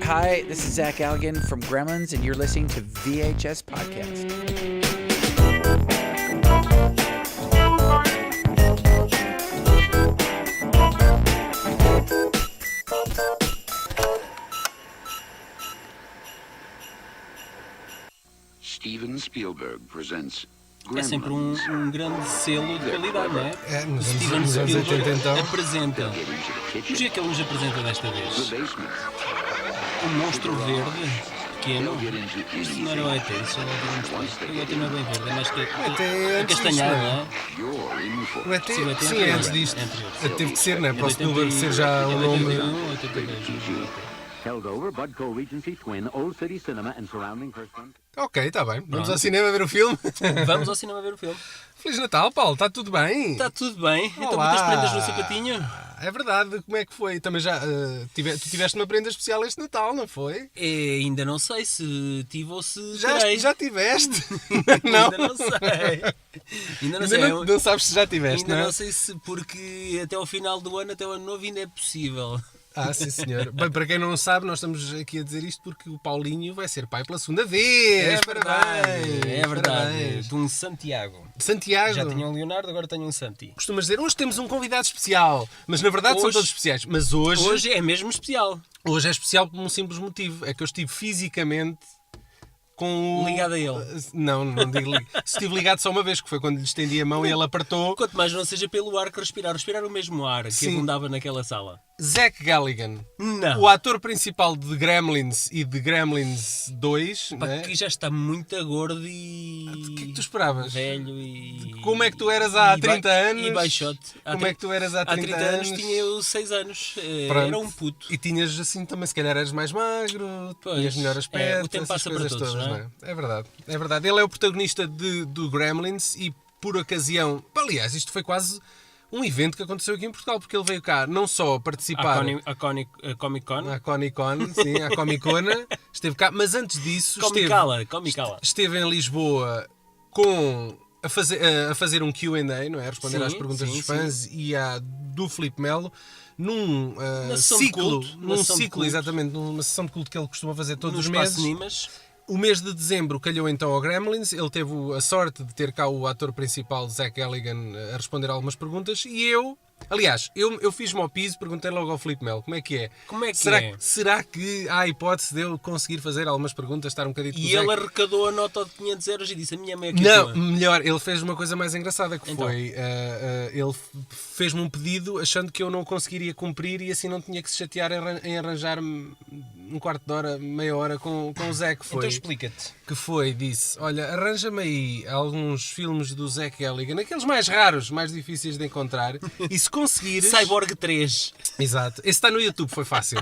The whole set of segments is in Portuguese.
Hi, this is Galligan from Gremlins, and you're listening to VHS Podcast. Steven Spielberg presents É sempre um grande selo de qualidade, não é? O Steven Spielberg apresenta. O O que é que ele nos apresenta desta vez? O monstro verde, pequeno. Isto não era o ET, isso já não o ET não é bem verde, é mais que é antes castanhado, não é? O ET, Sim, o ET sim, é antes disto. Teve que ser, não é? Para o Spielberg ser já o nome. 82. Held over Budco Regency Twin, Old City Cinema and surrounding Kirkland. Ok, está bem. Vamos ao cinema ver o filme. Vamos ao cinema ver o filme. Feliz Natal, Paulo. Está tudo bem? Está tudo bem. Então Olá. muitas prendas no sapatinho? É verdade. Como é que foi? Também já tu tiveste uma prenda especial este Natal, não foi? Ainda não sei se tive ou se Já terei. tiveste? Não. Ainda não sei. Ainda não sei. Não sabes se já tiveste, Ainda não é? não sei se, porque até ao final do ano, até o ano novo, ainda é possível. Ah, sim senhor. Bem, para quem não sabe, nós estamos aqui a dizer isto porque o Paulinho vai ser pai pela segunda vez. Parabéns! É verdade. Parabéns. De um Santiago. Santiago. Já tinha um Leonardo, agora tenho um Santi. Costumas dizer, hoje temos um convidado especial. Mas na verdade são Hoje- todos especiais. Mas hoje É mesmo especial. é especial por um simples motivo. É que eu estive fisicamente com o... Ligado a ele. Não digo ligado. Estive ligado só uma vez, que foi quando lhe estendi a mão e ele apertou. Quanto mais não seja pelo ar que respirar o mesmo ar que Sim. abundava naquela sala. Galligan. Não. O ator principal de Gremlins e de Gremlins 2, Pá, né? que já está muito gordo e... O que é que tu esperavas? Velho e... Como é que tu eras há e 30 anos? E baixote. Como é que tu eras há 30 anos? anos? Tinha eu 6 anos. Pronto. Era um puto. E tinhas assim também, se calhar eras mais magro, Pois. tinhas melhor aspecto, O tempo essas passa para coisas todos, todas, não é? É verdade, é verdade. Ele é o protagonista do Gremlins e por ocasião, aliás, isto foi quase um evento que aconteceu aqui em Portugal, porque ele veio cá não só participar A Comic Con. à Comic-Con, sim, à Comicona, esteve cá, mas antes disso Comicala. esteve em Lisboa a fazer um Q&A, não é? A responder Sim, às perguntas sim, dos fãs e à do Filipe Melo num sessão de ciclo, culto, uma sessão de culto. exatamente, numa sessão de culto que ele costuma fazer todos No os espaço meses. Nimas. O mês de dezembro calhou então ao Gremlins, ele teve a sorte de ter cá o ator principal, Galligan, a responder algumas perguntas e eu fiz-me ao piso, perguntei logo ao Filipe Melo, como é que é? Como é que será, é? Será que há a hipótese de eu conseguir fazer algumas perguntas, estar um bocadinho com E o ele Zac? arrecadou a nota de 500 euros e disse: a minha é aqui. Não, melhor, ele fez uma coisa mais engraçada que Então. foi, ele fez-me um pedido achando que eu não conseguiria cumprir e assim não tinha que se chatear em arranjar-me um quarto de hora, meia hora com o Zé, que foi... Então explica-te. Disse, olha, arranja-me aí alguns filmes do Galligan, aqueles mais raros, mais difíceis de encontrar, e se conseguires... Cyborg 3. Exato, esse está no YouTube, foi fácil.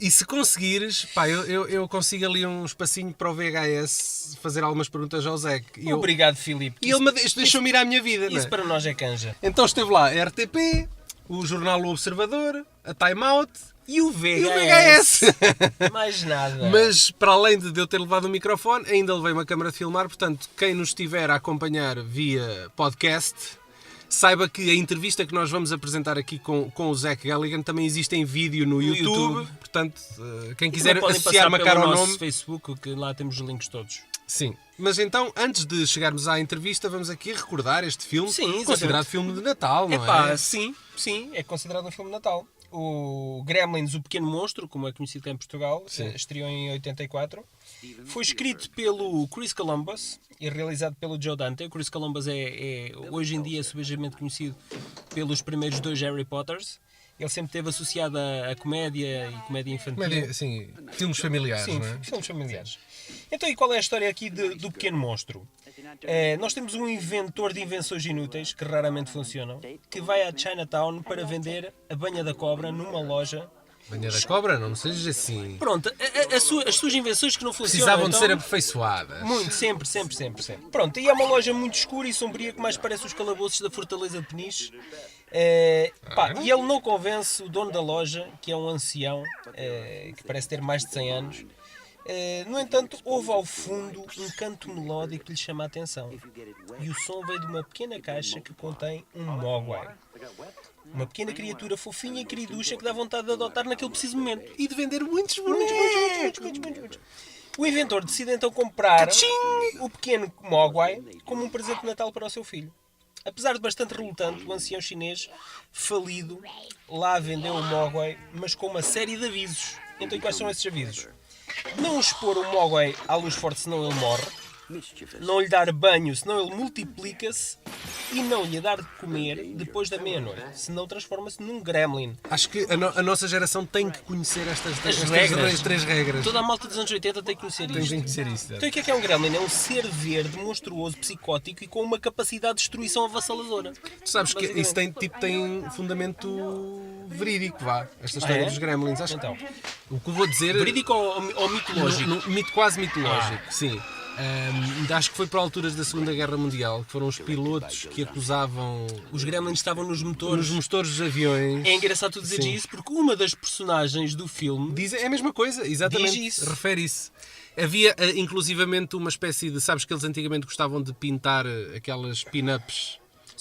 E se conseguires, pá, eu consigo ali um espacinho para o VHS fazer algumas perguntas ao Zé. Obrigado, Filipe. E ele deixou-me ir à minha vida, não é? Isso para nós é canja. Então esteve lá a RTP, o jornal O Observador, a Time Out E o VHS. e o VHS. Mais nada. Mas, para além de eu ter levado o microfone, ainda levei uma câmara de filmar, portanto, quem nos estiver a acompanhar via podcast, saiba que a entrevista que nós vamos apresentar aqui com o Galligan também existe em vídeo no YouTube. Portanto, quem quiser Podem associar uma passar cara pelo ao nosso nome... Facebook, que lá temos os links todos. Sim. Mas então, antes de chegarmos à entrevista, vamos aqui recordar este filme, Sim, exatamente. considerado filme de Natal, não Epá, é? sim, é considerado um filme de Natal. O Gremlins, o Pequeno Monstro, como é conhecido cá em Portugal, estreou em 84. Foi escrito pelo Chris Columbus e realizado pelo Joe Dante. O Chris Columbus é hoje em dia subejamente conhecido pelos primeiros 2 Harry Potters. Ele sempre esteve associado a comédia e comédia infantil. Comédia, sim, filmes familiares, Sim, não é? filmes familiares. Então, e qual é a história aqui do Pequeno Monstro? Nós temos um inventor de invenções inúteis, que raramente funcionam, que vai a Chinatown para vender a banha da cobra numa loja. Banha da cobra? Não sejas assim. Pronto, as suas invenções que não funcionam. Precisavam de então, ser aperfeiçoadas. muito, sempre. Pronto, e é uma loja muito escura e sombria que mais parece os calabouços da Fortaleza de Peniche. E ele não convence o dono da loja, que é um ancião, que parece ter mais de 100 anos, No entanto, houve ao fundo um canto melódico que lhe chama a atenção. E o som veio de uma pequena caixa que contém um mogwai. Uma pequena criatura fofinha e queriducha que dá vontade de adotar naquele preciso momento. E de vender muitos. O inventor decide então comprar o pequeno mogwai como um presente de Natal para o seu filho. Apesar de bastante relutante, o ancião chinês, falido, lá vendeu o mogwai, mas com uma série de avisos. Então, quais são esses avisos? Não expor o mogwai à luz forte, senão ele morre. Não lhe dar banho, senão ele multiplica-se. E não lhe dar de comer depois da meia-noite, senão transforma-se num gremlin. Acho que a nossa geração tem que conhecer estas regras. três regras. Toda a malta dos anos 80 tem que conhecer isto. Tem que conhecer isso. Então o que é um gremlin? É um ser verde, monstruoso, psicótico e com uma capacidade de destruição avassaladora. Tu sabes que isso tem fundamento verídico, vá. Esta história dos gremlins. Acho Então. o que eu vou dizer... Verídico ou mitológico? Quase mitológico, sim. Acho que foi por alturas da Segunda Guerra Mundial, que foram os pilotos que acusavam... Os gremlins estavam nos motores dos aviões. É engraçado tu dizer isso, porque uma das personagens do filme... É a mesma coisa, exatamente. Diz isso. Refere isso. Havia, inclusivamente, uma espécie de... Sabes que eles antigamente gostavam de pintar aquelas pin-ups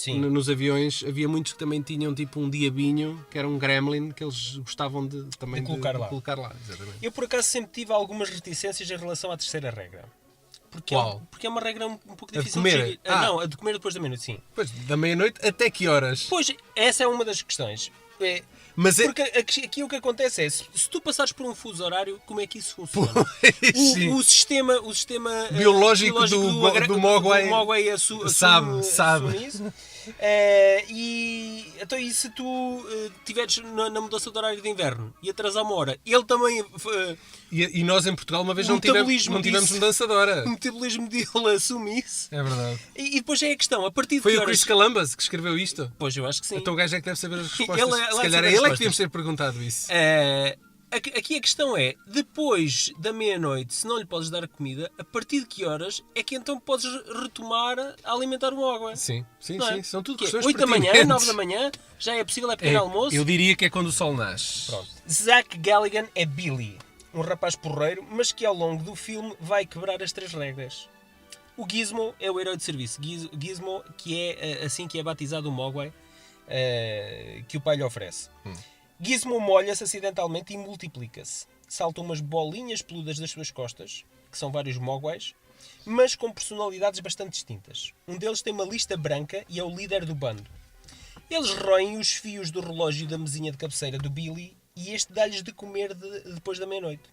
nos aviões. Havia muitos que também tinham tipo um diabinho, que era um gremlin, que eles gostavam de colocar lá. Exatamente. Eu, por acaso, sempre tive algumas reticências em relação à terceira regra. Porque é uma regra um pouco difícil de seguir. Não, a de comer depois da meia-noite, sim. Pois, da meia-noite até que horas? Pois, essa é uma das questões. Porque aqui o que acontece é, se tu passares por um fuso horário, como é que isso funciona? O sistema biológico do mogwai sabe isso. Então, e se tu estiveres na mudança do horário de inverno e atrasar uma hora, ele também... E nós em Portugal uma vez não tivemos mudança de hora. O metabolismo dele assume isso. É verdade. E depois é a questão, a partir de Foi que o horas... Chris Columbus que escreveu isto? Pois, eu acho que sim. Então o gajo é que deve saber as respostas. Ele Se calhar é ele que devíamos ter perguntado isso. Aqui a questão é, depois da meia-noite, se não lhe podes dar a comida, a partir de que horas é que então podes retomar a alimentar o mogwai? Sim. São tudo questões 8 da manhã, pertinentes. 9 da manhã, já é possível, é pequeno almoço? Eu diria que é quando o sol nasce. Pronto. Zach Galligan é Billy, um rapaz porreiro, mas que ao longo do filme vai quebrar as 3 regras. O Gizmo é o herói de serviço. Gizmo, que é assim que é batizado o mogwai, que o pai lhe oferece. Gizmo molha-se acidentalmente e multiplica-se. Saltam umas bolinhas peludas das suas costas, que são vários mogwais, mas com personalidades bastante distintas. Um deles tem uma lista branca e é o líder do bando. Eles roem os fios do relógio da mesinha de cabeceira do Billy e este dá-lhes de comer depois da meia-noite.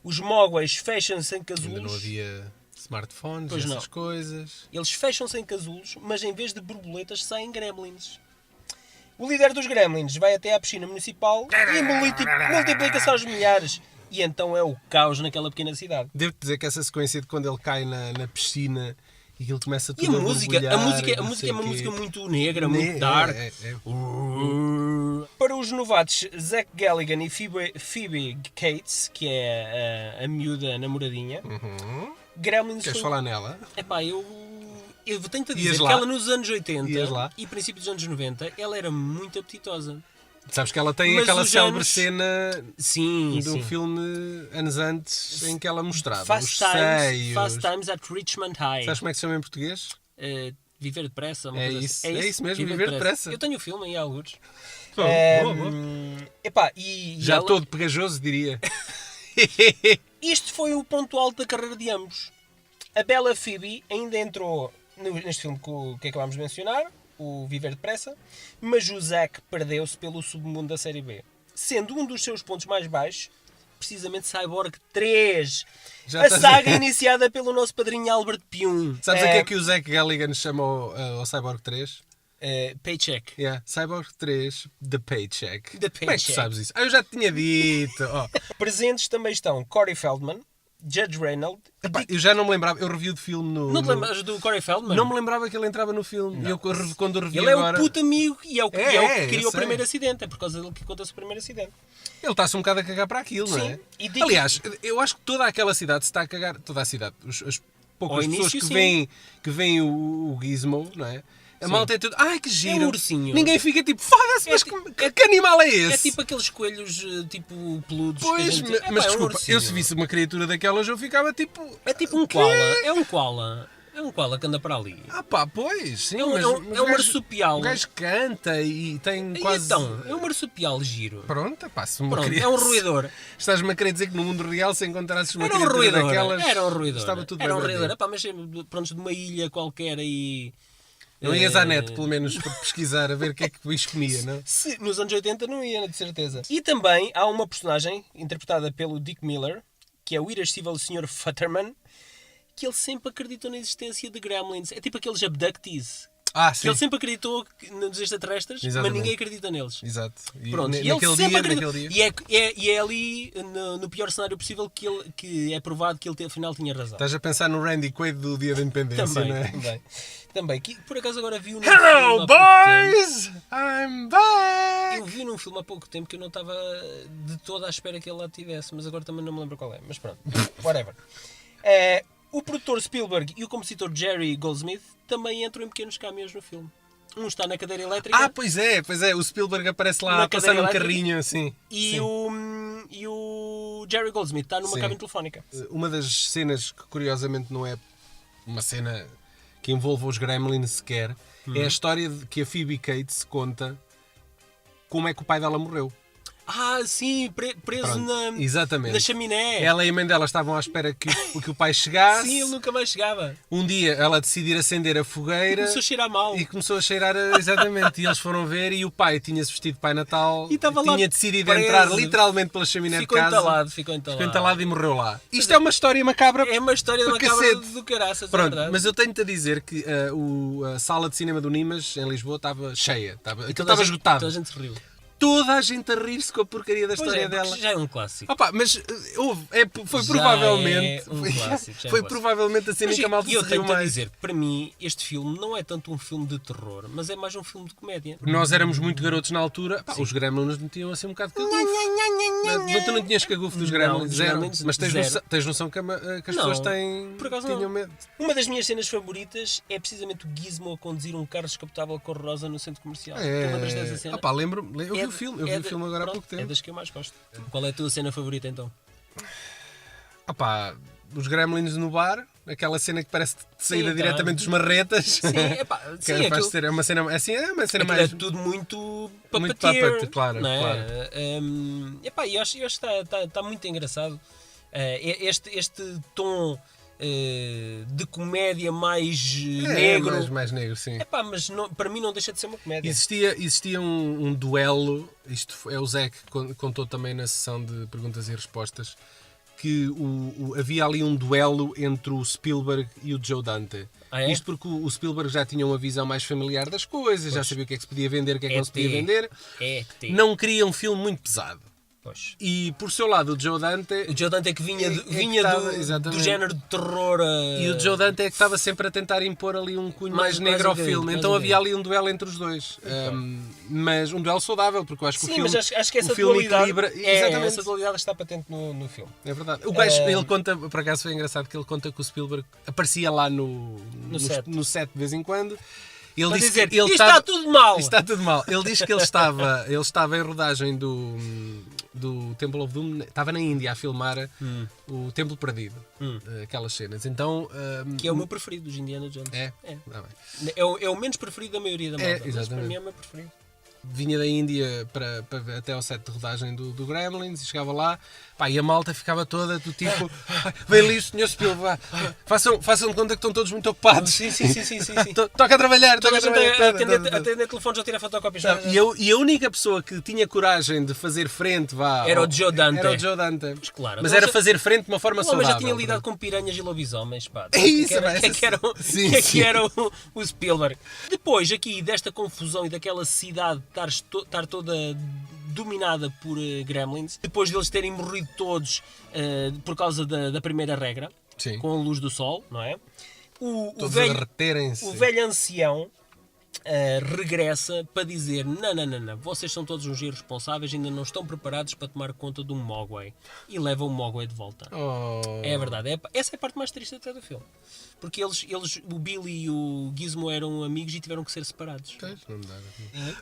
Os mogwais fecham-se em casulos. Ainda não havia smartphones, essas coisas. Eles fecham-se em casulos, mas em vez de borboletas saem gremlins. O líder dos gremlins vai até à piscina municipal e multiplica-se aos milhares. E então é o caos naquela pequena cidade. Devo dizer que essa sequência de quando ele cai na piscina e ele começa tudo a música é uma quê. Música muito negra, muito dark. Para os novatos, Zach Galligan e Phoebe Cates, que é a miúda namoradinha, Gremlins... Queres falar nela? Eu tenho-te a dizer que ela nos anos 80 e princípios dos anos 90, ela era muito apetitosa. Sabes que ela tem aquela célebre cena do filme anos antes em que ela mostrava Fast Times at Richmond High. Sabes como é que se chama em português? Viver depressa. É isso mesmo, Viver depressa. Eu tenho o filme em alguns. Já todo pegajoso, diria. Isto foi o ponto alto da carreira de ambos. A bela Phoebe ainda entrou neste filme que acabámos de mencionar, o Viver Depressa, mas o Zack perdeu-se pelo submundo da série B, sendo um dos seus pontos mais baixos, precisamente Cyborg 3, a saga iniciada pelo nosso padrinho Albert Pyun. Sabes a que é que o Zach Galligan chamou ao Cyborg 3? Paycheck. Cyborg 3, The Paycheck. The Paycheck. Como é que tu sabes isso? Eu já te tinha dito. Presentes também estão Corey Feldman, Judge Reynolds. Eu já não me lembrava, eu revi o filme no... Não te lembras do Corey Feldman? Não me lembrava que ele entrava no filme. Eu, quando eu revi ele agora... é o puto amigo e é o que criou o primeiro acidente. É por causa dele que acontece o primeiro acidente. Ele está-se um bocado a cagar para aquilo, não é? Aliás, eu acho que toda aquela cidade se está a cagar... Toda a cidade. As poucas pessoas que veem o Gizmo, não é? A malta é tudo... Ai, que giro. É um ursinho. Ninguém fica tipo, foda-se, mas que animal é esse? É tipo aqueles coelhos, tipo, peludos. Pois, que a gente... mas é um desculpa, ursinho. eu se visse uma criatura daquelas eu ficava tipo... É tipo um koala. É um koala. É um koala que anda para ali. Ah pá, pois, sim, É um- mas, é um- mas é um o gajo- marsupial. O gajo canta e tem E quase... então, é um marsupial giro. Pronto, pá, se uma Pronto, criança... é um roedor. Estás-me a querer dizer que no mundo real se encontrasses uma Era um criatura roedor. daquelas... Era um roedor. Estava tudo Era um bem roedor. para ti. Epá, mas pronto, de uma ilha qualquer aí... Não ias à net, pelo menos, para pesquisar, a ver o que é que o bicho comia, não? Nos anos 80 não ia, de certeza. E também há uma personagem, interpretada pelo Dick Miller, que é o irascível Sr. Futterman, que ele sempre acreditou na existência de Gremlins. É tipo aqueles abductees. Ah, Que sim. ele sempre acreditou nos extraterrestres, Exatamente. mas ninguém acredita neles. Exato. E Pronto, e ele naquele sempre dia, acreditou. naquele dia... E é ali, no pior cenário possível, que é provado que ele afinal tinha razão. Estás a pensar no Randy Quaid do Dia da Independência, Também, não é? também. Que por acaso agora vi um Hello, filme há pouco tempo. boys! I'm back! Eu vi num filme há pouco tempo que eu não estava de toda à espera que ele lá tivesse, mas agora também não me lembro qual é. Mas pronto, whatever. O produtor Spielberg e o compositor Jerry Goldsmith também entram em pequenos cameos no filme. Um está na cadeira elétrica Ah, pois é. O Spielberg aparece lá Na a passar cadeira num elétrica. carrinho, assim. e Sim. o Jerry Goldsmith está numa Sim. cabine telefónica. Uma das cenas que curiosamente não é uma cena que envolva os Gremlins sequer, é a história de que a Phoebe Cates conta como é que o pai dela morreu. Ah, sim, preso Pronto, exatamente. na chaminé. Ela e a mãe dela estavam à espera que o pai chegasse. Sim, ele nunca mais chegava. Um dia ela decidiu acender a fogueira Começou a cheirar mal. e começou a cheirar exatamente. E eles foram ver e o pai tinha-se vestido de Pai Natal E estava lá tinha decidido preso. entrar literalmente pela chaminé Ficou de casa. entalado. Ficou entalado e morreu lá. Isto é uma história macabra. É uma história de uma para cabra cacete. do caraças, é Pronto, verdade. mas eu tenho-te a dizer que a sala de cinema do Nimas, em Lisboa, estava cheia. Aquilo Toda a estava gente- esgotado. Toda a gente se riu. Toda a gente a rir-se com a porcaria da Pois história é, dela. porque já é um clássico. Opa, mas foi Já provavelmente. é um clássico, já é um foi clássico. provavelmente a cena em que a malta eu se riu tenho a mais. dizer, para mim, este filme não é tanto um filme de terror, mas é mais um filme de comédia. Nós éramos muito garotos na altura. Pá, os Gremlins metiam assim um bocado de cagufo. Tu não tinhas cagufo dos Não, Gremlins? dos Zero. Gremlins, Mas zero. tens noção que as Não, pessoas têm, por acaso tinham não. medo. Uma das minhas cenas favoritas é precisamente o Gizmo a conduzir um carro descapotável cor-de-rosa no centro comercial. Tu lembras dessa cena? Opa, lembro-me. Eu vi o filme. Eu vi o filme agora há pouco É tempo. das que eu mais gosto. Qual é a tua cena favorita então? Opa, os Gremlins no bar. Aquela cena que parece saída Sim, diretamente dos marretas. Sim, epá, Que sim, faz aquilo, ser uma cena assim, é uma cena aquilo mais. é tudo muito Muito puppeteer, puppet, claro, não é? claro. Epá, eu acho que está muito engraçado. Este tom de comédia mais negro. Mais negro, sim. Epá, mas para mim não deixa de ser uma comédia. Existia um duelo, isto é o Zé que contou também na sessão de perguntas e respostas, que havia ali um duelo entre o Spielberg e o Joe Dante. Ah, é? Isto porque o Spielberg já tinha uma visão mais familiar das coisas, já sabia o que é que se podia vender, o que é que não se podia vender. Não queria um filme muito pesado. Pois. E por seu lado o Joe Dante... O Joe Dante é que vinha estava, do exatamente. género de terror. E o Joe Dante é que estava sempre a tentar impor ali um cunho mais negro um ao filme. mais Então um havia ali um duelo entre os dois. Mas um duelo saudável, porque eu acho que Sim, o filme, mas acho que essa o filme dualidade, equilibra. essa dualidade está patente no filme. É verdade. O gajo, ele conta, por acaso foi engraçado que ele conta que o Spielberg aparecia lá no set de vez em quando. Ele Para disse dizer, que ele isto está tudo mal. Isto está tudo mal. Ele diz que ele estava em rodagem do Temple of Doom, estava na Índia a filmar o Templo Perdido, aquelas cenas. Então, Que é o meu preferido dos Indiana Jones. É? É. Ah, bem. É o menos preferido da maioria da malta, mas para exatamente. mim é o meu preferido. Vinha da Índia até ao set de rodagem do Gremlins e chegava lá, pá, e a malta ficava toda do tipo, vem ali o Sr. Spielberg, façam de conta que estão todos muito ocupados. Sim. Toca a trabalhar, Toda a gente a toda. atender telefones ou tirar fotocópias. E a única pessoa que tinha coragem de fazer frente Era o Joe Dante. Era o Joe Dante. Claro, Mas ele era já- fazer frente de uma forma O saudável. homem já tinha lidado com piranhas e lobisomens, pá. É isso, que era o Spielberg. Depois aqui desta confusão e daquela cidade estar toda dominada por Gremlins, depois deles terem morrido todos por causa da primeira regra, Sim. com a luz do sol, não é? O Todos a velho, derreterem-se. o velho ancião regressa para dizer não, vocês são todos uns irresponsáveis, ainda não estão preparados para tomar conta de um Mogwai. E leva o Mogwai de volta. É verdade. Essa é a parte mais triste até do filme. Porque eles, o Billy e o Gizmo eram amigos e tiveram que ser separados.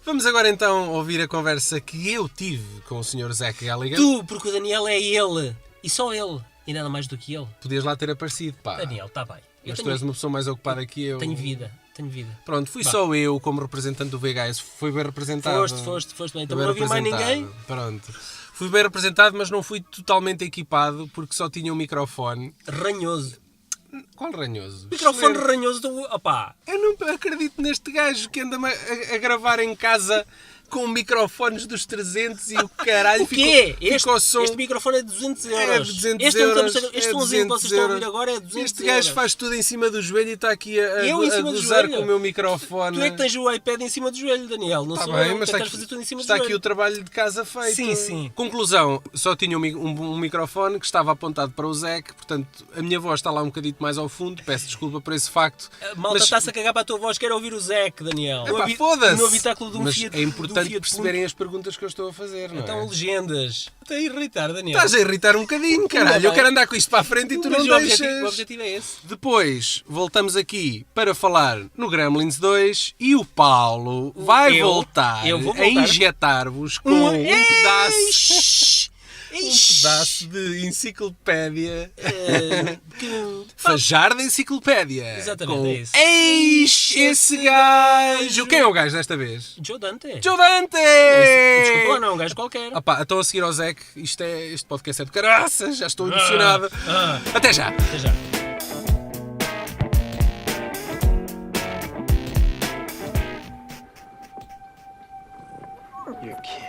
Vamos agora então ouvir a conversa que eu tive com o Sr. Zach Galligan. Tu, porque o Daniel é ele. E só ele. E nada mais do que ele. Podias lá ter aparecido, pá. Daniel, está bem. Mas tu és uma pessoa mais ocupada que eu. Tenho vida. Pronto, fui só eu como representante do VHS. Fui bem representado. Foste bem. Também não havia mais ninguém. Pronto. Fui bem representado, mas não fui totalmente equipado porque só tinha um microfone. Ranhoso. Qual ranhoso? Microfone ranhoso do... Opá. Eu não acredito neste gajo que anda a gravar em casa com microfones dos 300 e o caralho. O quê? Ficou som... Este microfone é de 200 euros. É de 200 euros. Este somzinho que vocês estão a ouvir agora é de 200 Este gajo faz tudo em cima do joelho e está aqui a gozar com o meu microfone. Tu é que tens o iPad em cima do joelho, Daniel. Não sou eu, mas estás a fazer tudo em cima do está joelho. aqui o trabalho de casa feito. Sim. Conclusão, só tinha um microfone que estava apontado para o Zec, portanto a minha voz está lá um bocadito mais ao fundo, peço desculpa por esse facto. A malta está-se a cagar para a tua voz, quero ouvir o Zec, Daniel. Foda-se! No habitáculo de um mas Fiat. é importante perceberem as perguntas que eu estou a fazer, não então, é? legendas. Está a irritar, Daniel. Estás a irritar um bocadinho, caralho. Eu quero andar com isto para a frente e tu não deixas. O objetivo é esse. Depois, voltamos aqui para falar no Gremlins 2 e o Paulo vai voltar a injetar-vos com um pedaço de enciclopédia. Fajardo da enciclopédia. Exatamente, com é isso. Eis esse gajo. Quem é o gajo desta vez? Joe Dante. Joe Dante! Desculpa, não é um gajo qualquer. Então a seguir ao Zec, este podcast é de caraças, já estou emocionado. Até já! Até já. You're kidding.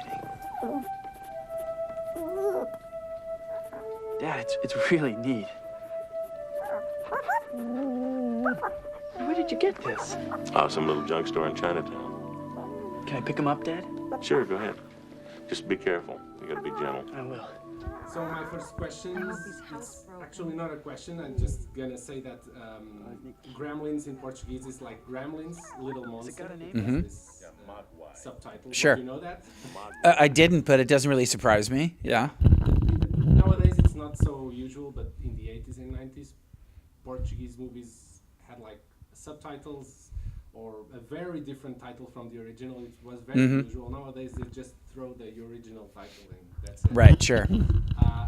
Dad, it's really neat. Where did you get this? Some little junk store in Chinatown. Can I pick him up, Dad? Sure, go ahead. Just be careful. You gotta be gentle. I will. So my first question it's actually not a question. I'm just gonna say that Gremlins in Portuguese is like Gremlins, Little Monster. Subtitle. Sure. Do you know that? I didn't, but it doesn't really surprise me. Yeah. Nowadays it's not so usual, but in the 80s and 90s, Portuguese movies had like subtitles or a very different title from the original. It was very usual. Nowadays they just throw the original title and that's it. Right, sure.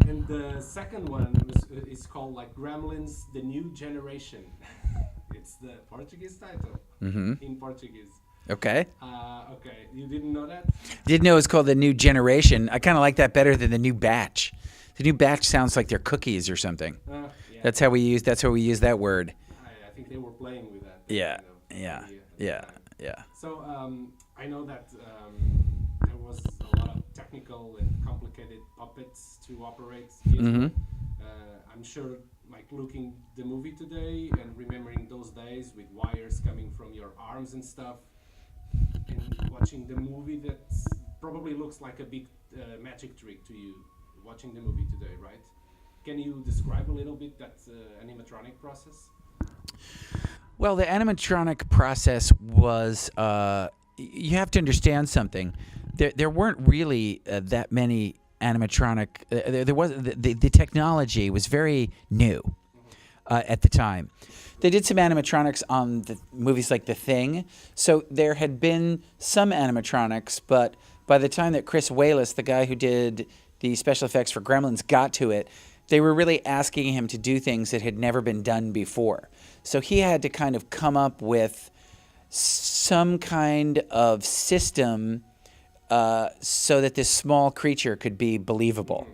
And the second one is called like Gremlins, The New Generation. It's the Portuguese title in Portuguese. Okay. Okay, you didn't know that? Didn't know it was called The New Generation. I kind of like that better than The New Batch. The New Batch sounds like they're cookies or something. Yeah. That's how we use that word. I think they were playing with that. Yeah. You know, Yeah. So I know that there was a lot of technical and complicated puppets to operate. I'm sure, like looking the movie today and remembering those days with wires coming from your arms and stuff, and watching the movie, that probably looks like a big magic trick to you. Watching the movie today, right? Can you describe a little bit that animatronic process? Well, the animatronic process was, you have to understand something. There weren't really that many animatronic, there was the technology was very new at the time. They did some animatronics on the movies like The Thing, so there had been some animatronics, but by the time that Chris Walas, the guy who did the special effects for Gremlins, got to it, they were really asking him to do things that had never been done before. So he had to kind of come up with some kind of system so that this small creature could be believable.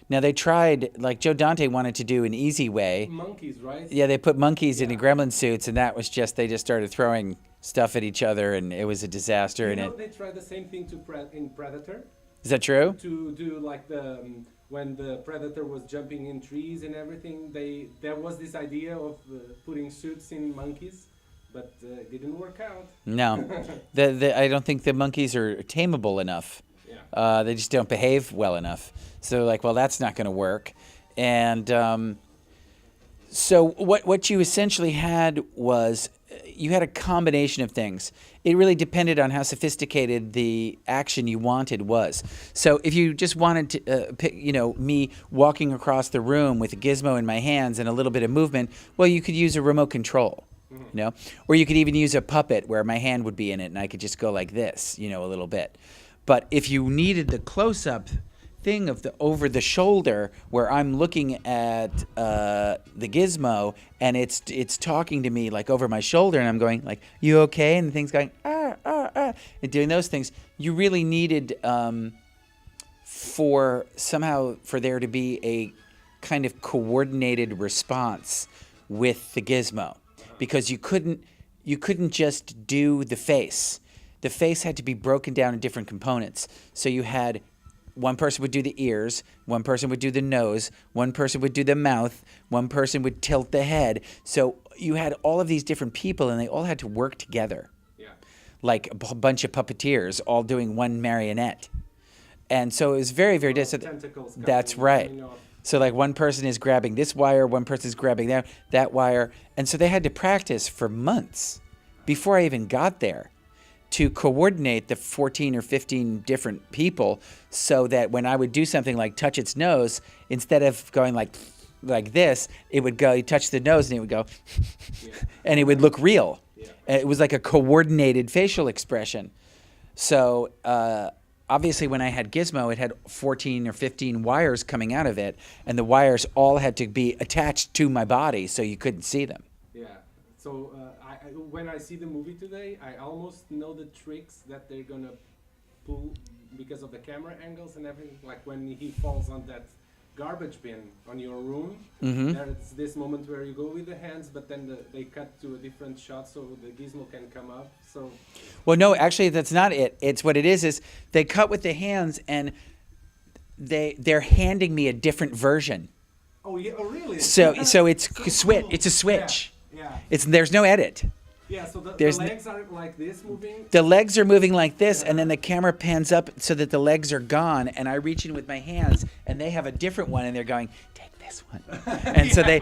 Now they tried, like Joe Dante wanted to do an easy way. Monkeys, right? Yeah, they put monkeys in the gremlin suits, and that was just, they just started throwing stuff at each other, and it was a disaster. You know, they tried the same thing in Predator. Is that true? To do like the when the Predator was jumping in trees and everything, there was this idea of putting suits in monkeys, but it didn't work out. No, I don't think the monkeys are tameable enough. Yeah. They just don't behave well enough. So like, well, that's not going to work. And so what you essentially had was you had a combination of things. It really depended on how sophisticated the action you wanted was. So if you just wanted to pick, me walking across the room with a gizmo in my hands and a little bit of movement, well, you could use a remote control. Or you could even use a puppet where my hand would be in it and I could just go like this, a little bit. But if you needed the close-up thing of the over the shoulder where I'm looking at the gizmo and it's talking to me like over my shoulder and I'm going like, you okay? And the thing's going, and doing those things, you really needed for there to be a kind of coordinated response with the gizmo. Because you couldn't just do the face. The face had to be broken down in different components. So you had one person would do the ears, one person would do the nose, one person would do the mouth, one person would tilt the head. So you had all of these different people and they all had to work together. Yeah. Like a bunch of puppeteers all doing one marionette. And so it was very, very different. That's right. So like one person is grabbing this wire, one person is grabbing that wire. And so they had to practice for months before I even got there to coordinate the 14 or 15 different people so that when I would do something like touch its nose, instead of going like this, it would go, you touch the nose and it would go, and it would look real. It was like a coordinated facial expression. So, obviously, when I had Gizmo, it had 14 or 15 wires coming out of it, and the wires all had to be attached to my body so you couldn't see them. Yeah. So when I see the movie today, I almost know the tricks that they're gonna pull because of the camera angles and everything. Like when he falls on that garbage bin on your room, there's this moment where you go with the hands, but then they cut to a different shot so the gizmo can come up. So, well, no, actually, that's not it. It's what it is they cut with the hands and they're handing me a different version. Oh yeah, oh really? So it's switch. It's a switch. Yeah. There's no edit. Yeah, so the legs are like this moving? The legs are moving like this, and then the camera pans up so that the legs are gone, and I reach in with my hands, and they have a different one, and they're going, take this one. And so they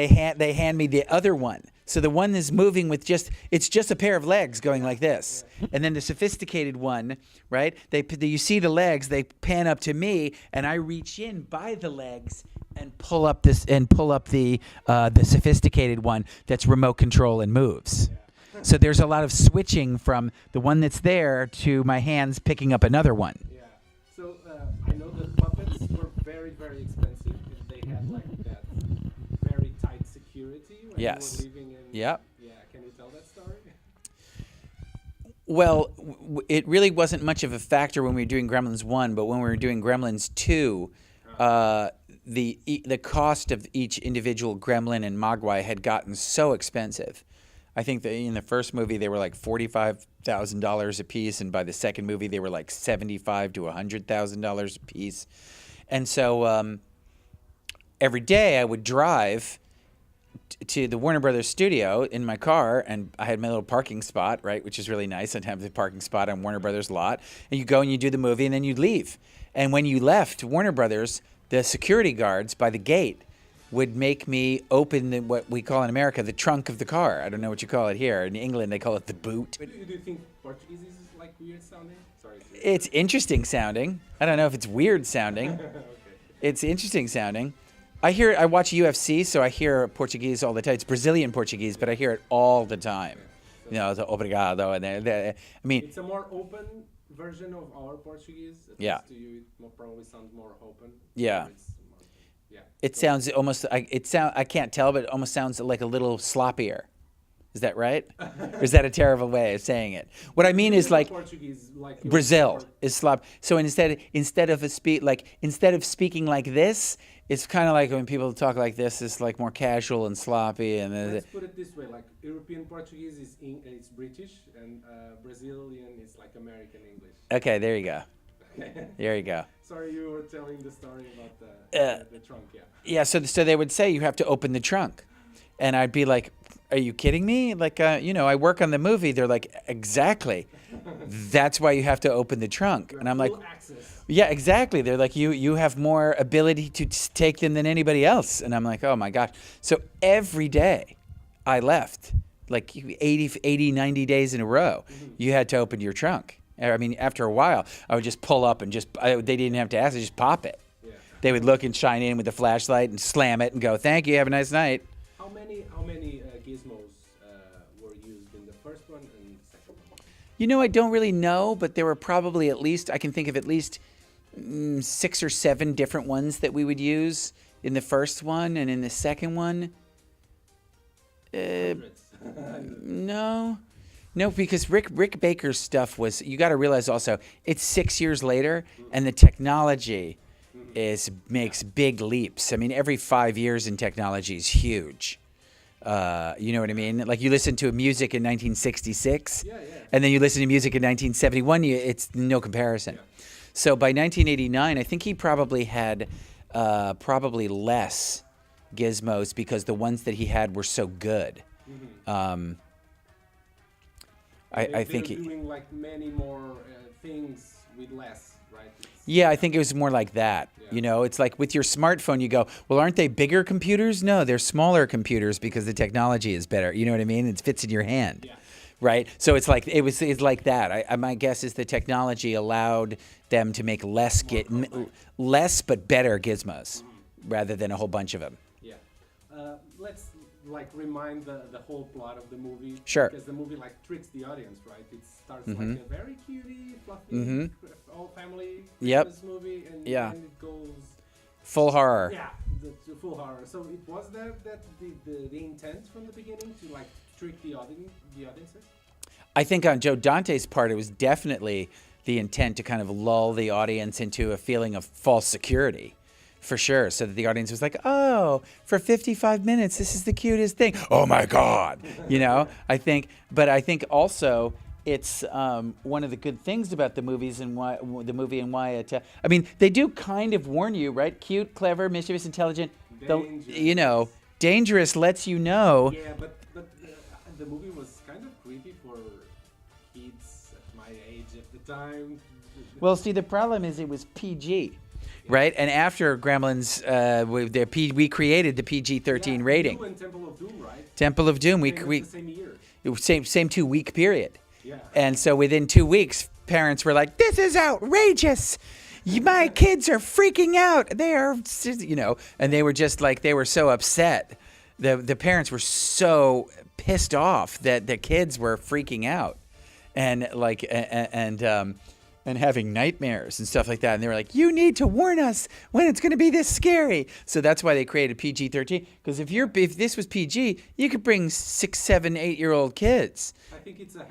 hand me the other one. So the one is moving with it's just a pair of legs going like this. And then the sophisticated one, right, you see the legs, they pan up to me, and I reach in by the legs and pull up the sophisticated one that's remote control and moves. So there's a lot of switching from the one that's there to my hands picking up another one. Yeah. So I know the puppets were very, very expensive. They had like that very tight security when you were living in. Yep. Yeah. Can you tell that story? Well, it really wasn't much of a factor when we were doing Gremlins 1, but when we were doing Gremlins 2, the cost of each individual gremlin and mogwai had gotten so expensive. I think that in the first movie they were like $45,000 a piece, and by the second movie they were like $75,000 to $100,000 a piece. And so every day I would drive to the Warner Brothers studio in my car, and I had my little parking spot, right, which is really nice. I'd have the parking spot on Warner Brothers lot, and you go and you do the movie, and then you'd leave. And when you left Warner Brothers, the security guards by the gate would make me open what we call in America the trunk of the car. I don't know what you call it here. In England, they call it the boot. Do you think Portuguese is like weird sounding? Sorry. It's interesting sounding. I don't know if it's weird sounding. Okay. It's interesting sounding. I watch UFC, so I hear Portuguese all the time. It's Brazilian Portuguese, but I hear it all the time. Okay. So, the obrigado. And I mean, it's a more open version of our Portuguese. At least to you, it probably sounds more open. Yeah. Yeah. It sounds almost. I can't tell, but it almost sounds like a little sloppier. Is that right? Or is that a terrible way of saying it? What I mean is like Portuguese, like Brazil is slop. So instead of speaking like this, it's kind of like when people talk like this, it's like more casual and sloppy. And let's put it this way: like European Portuguese is British, and Brazilian is like American English. Okay, there you go. There you go. Sorry, you were telling the story about the trunk, yeah. Yeah, so they would say you have to open the trunk. And I'd be like, are you kidding me? Like, I work on the movie. They're like, exactly. That's why you have to open the trunk. And I'm like, access. Yeah, exactly. They're like, you have more ability to take them than anybody else. And I'm like, oh my gosh. So every day I left like 80, 90 days in a row. You had to open your trunk. I mean, after a while, I would just pull up and they didn't have to ask, they just pop it. Yeah. They would look and shine in with the flashlight and slam it and go, thank you, have a nice night. How many gizmos were used in the first one and the second one? You know, I don't really know, but there were probably I can think of at least 6 or 7 different ones that we would use in the first one, and in the second one, no, because Rick Baker's stuff was, you got to realize also, it's 6 years later, and the technology makes big leaps. I mean, every 5 years in technology is huge. You know what I mean? Like, you listen to music in 1966, and then you listen to music in 1971, it's no comparison. Yeah. So by 1989, I think he probably had probably less gizmos because the ones that he had were so good. I think they're doing like many more things with less, right? Yeah, I think it was more like that. Yeah. You know, it's like with your smartphone, you go, well, aren't they bigger computers? No, they're smaller computers because the technology is better. You know what I mean? It fits in your hand. Yeah. Right? So it's like it's like that. My guess is the technology allowed them to make less but better gizmos rather than a whole bunch of them. Yeah. Let's like remind the whole plot of the movie. Sure. Because the movie like tricks the audience, right? It starts like a very cutie, fluffy, all family Christmas movie, and then it goes full horror. Yeah, the full horror. So it was that the intent from the beginning to like trick the audiences. I think on Joe Dante's part, it was definitely the intent to kind of lull the audience into a feeling of false security. For sure, so that the audience was like, oh, for 55 minutes, this is the cutest thing. Oh my God, you know. I think also it's one of the good things about the movies and why it. I mean, they do kind of warn you, right? Cute, clever, mischievous, intelligent. Dangerous. Dangerous lets you know. Yeah, but the movie was kind of creepy for kids at my age at the time. Well, see, the problem is it was PG. Right, and after Gremlins, we created the PG-13 rating. You and Temple of Doom, right? Temple of Doom, we the same year. It was same 2-week period. Yeah. And so within 2 weeks, parents were like, "This is outrageous! My kids are freaking out. They are, you know," and they were just like they were so upset. The parents were so pissed off that the kids were freaking out, and like and having nightmares and stuff like that. And they were like, you need to warn us when it's going to be this scary. So that's why they created PG-13. Because if this was PG, you could bring 6, 7, 8-year-old kids. I think it's a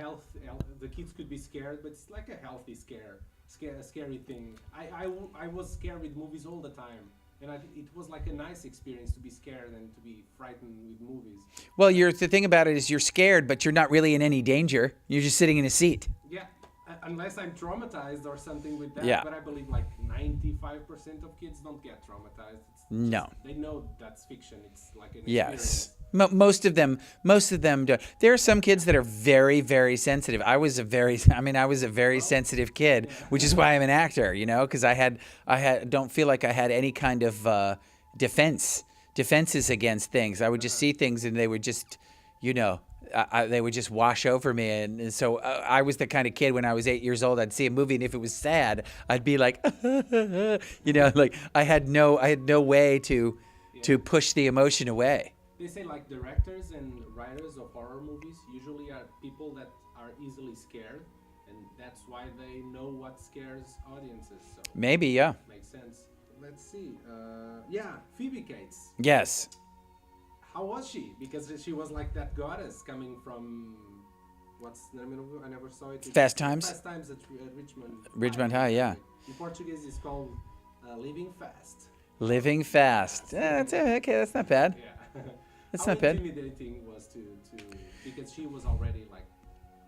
the kids could be scared, but it's like a healthy scary thing. I was scared with movies all the time. And it was like a nice experience to be scared and to be frightened with movies. Well, the thing about it is you're scared, but you're not really in any danger. You're just sitting in a seat. Yeah. Unless I'm traumatized or something with that, Yeah. but I believe like 95% of kids don't get traumatized. No. They know that's fiction. It's like an Yes. experience. Most of them don't. There are some kids that are very, very sensitive. I was a very sensitive kid, which is why I'm an actor, you know, because I don't feel like I had any kind of defenses against things. I would just see things and they would just, you know, they would just wash over me, and so I was the kind of kid when I was 8 years old. I'd see a movie, and if it was sad, I'd be like, you know, like I had no way to push the emotion away. They say like directors and writers of horror movies usually are people that are easily scared, and that's why they know what scares audiences. So Maybe, yeah. makes sense. Let's see. Phoebe Cates. Yes. How was she? Because she was like that goddess coming from, what's the name of it? I never saw it. Fast Times? Fast Times at Richmond. Ridgemont High, yeah. In Portuguese, it's called Living Fast. Living Fast. That's okay. That's not bad. Yeah. That's How not bad. intimidating was to because she was already like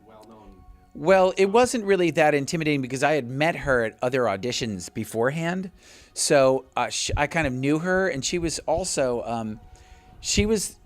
well known. Well, it wasn't really that intimidating because I had met her at other auditions beforehand. So I kind of knew her, and she was also, she was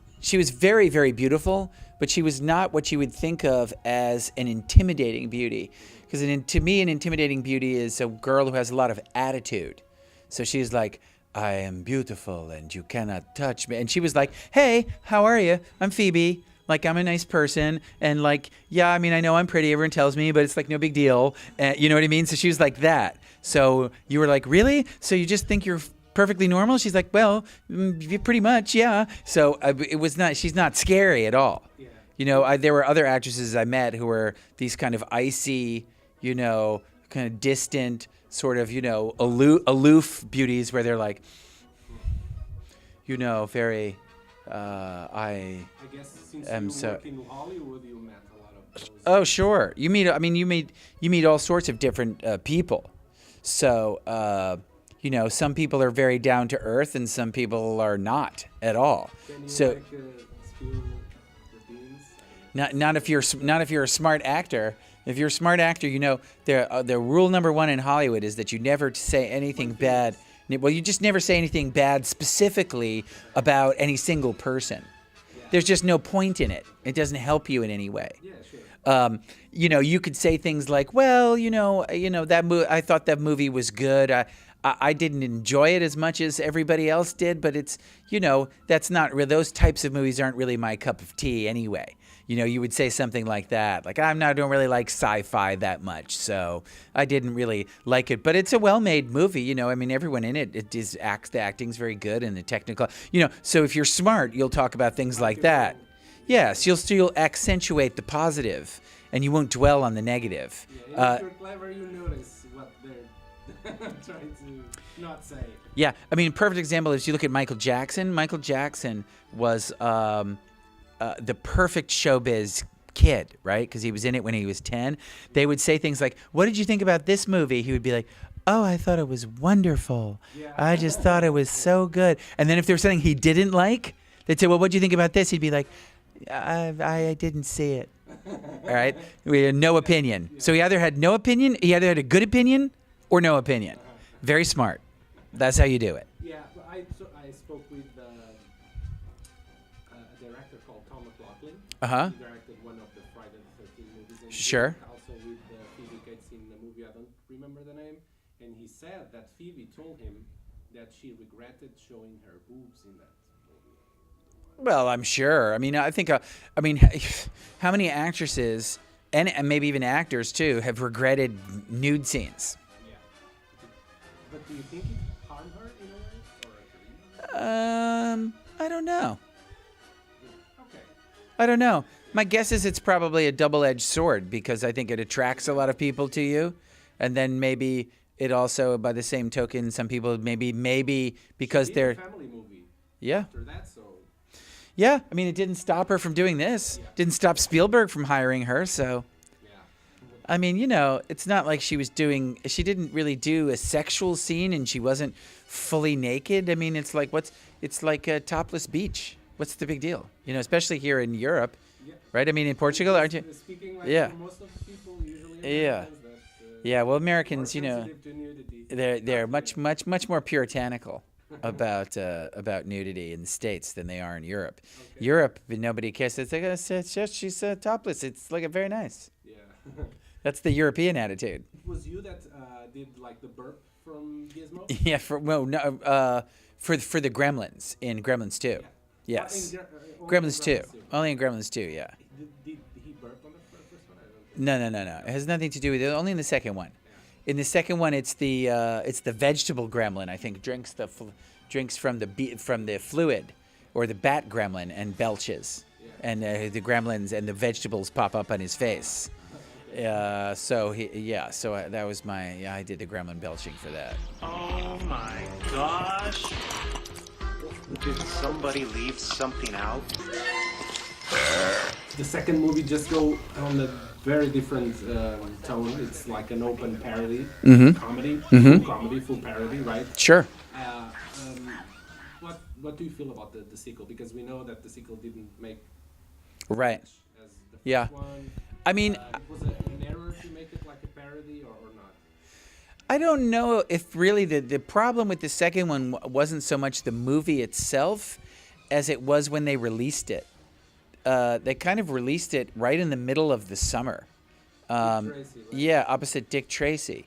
very, very beautiful, but she was not what you would think of as an intimidating beauty. Because to me, an intimidating beauty is a girl who has a lot of attitude. So she's like, I am beautiful and you cannot touch me. And she was like, hey, how are you? I'm Phoebe. Like, I'm a nice person, and like, yeah, I mean, I know I'm pretty. Everyone tells me, but it's like no big deal. You know what I mean? So she was like that. So you were like, really? So you just think you're perfectly normal? She's like, well, pretty much, yeah. So it was not. She's not scary at all. Yeah. You know, there were other actresses I met who were these kind of icy, you know, kind of distant, sort of, you know, aloof beauties where they're like, you know, very. I guess since you work in Hollywood, you met a lot of those. Oh, sure. You meet all sorts of different people. So, you know, some people are very down to earth, and some people are not at all. So, spill the beans? Not if you're a smart actor. If you're a smart actor, you know, the rule number one in Hollywood is that you never say anything bad. Well, you just never say anything bad specifically about any single person. Yeah. There's just no point in it. It doesn't help you in any way. Yeah, sure. You know, you could say things like, "Well, you know that I thought that movie was good. I didn't enjoy it as much as everybody else did, but it's, you know, that's not those types of movies aren't really my cup of tea anyway." You know, you would say something like that, like, don't really like sci-fi that much, so I didn't really like it. But it's a well-made movie, you know. I mean, everyone in it the acting's very good, and the technical, you know. So if you're smart, you'll talk about things like that. Yes, you'll accentuate the positive, and you won't dwell on the negative. Yeah, if you're clever, you notice what they're trying to not say. Yeah, I mean, perfect example is you look at Michael Jackson. Michael Jackson was the perfect showbiz kid, right? Because he was in it when he was 10. They would say things like, "What did you think about this movie?" He would be like, "Oh, I thought it was wonderful. Yeah. I just thought it was so good." And then if there was something he didn't like, they'd say, "Well, what do you think about this?" He'd be like, I didn't see it." All right? We had no opinion. So he either had no opinion, he either had a good opinion or no opinion. Very smart. That's how you do it. Yeah, I spoke with a director called Tom McLaughlin. Uh-huh. He directed one of the Friday the 13th movies. And sure. Also with Phoebe Cates in the movie, I don't remember the name. And he said that Phoebe told him that she regretted showing her boobs in that movie. Well, I'm sure. I mean, I think, how many actresses, and maybe even actors too, have regretted nude scenes? Yeah. But do you think it harmed her in a way? I don't know. Okay. I don't know. My guess is it's probably a double-edged sword, because I think it attracts a lot of people to you, and then maybe it also, by the same token, some people maybe because they're a family movie. Yeah. After that, so. Yeah, I mean, it didn't stop her from doing this. Yeah. Didn't stop Spielberg from hiring her, so. Yeah. I mean, you know, it's not like she didn't really do a sexual scene and she wasn't fully naked. I mean, it's like a topless beach. What's the big deal? You know, especially here in Europe, yeah. Right? I mean, in Portugal, aren't you? Speaking like yeah. For most of the people, usually yeah. Yeah, well, Americans, you know, they're much more puritanical about nudity in the States than they are in Europe. Okay. Europe, nobody cares. It's like, she's topless. It's like very nice. Yeah. That's the European attitude. It was you that did like the burp from Gizmo? Yeah, for the Gremlins in Gremlins 2. Yeah. Yes. Gremlins 2. Only in Gremlins 2, yeah. Did he burp on the first one? No. It has nothing to do with it. Only in the second one. In the second one, it's the vegetable gremlin. I think drinks from the fluid, or the bat gremlin, and belches, and the gremlins and the vegetables pop up on his face. So that was I did the gremlin belching for that. Oh my gosh! Did somebody leave something out? The second movie just go on a very different tone. It's like an open parody, comedy, full parody, right? Sure. What do you feel about the sequel? Because we know that the sequel didn't make right as the first one. I mean, was it an error to make it like a parody or not? I don't know if really the problem with the second one wasn't so much the movie itself as it was when they released it. They kind of released it right in the middle of the summer. Dick Tracy, right? Yeah, opposite Dick Tracy.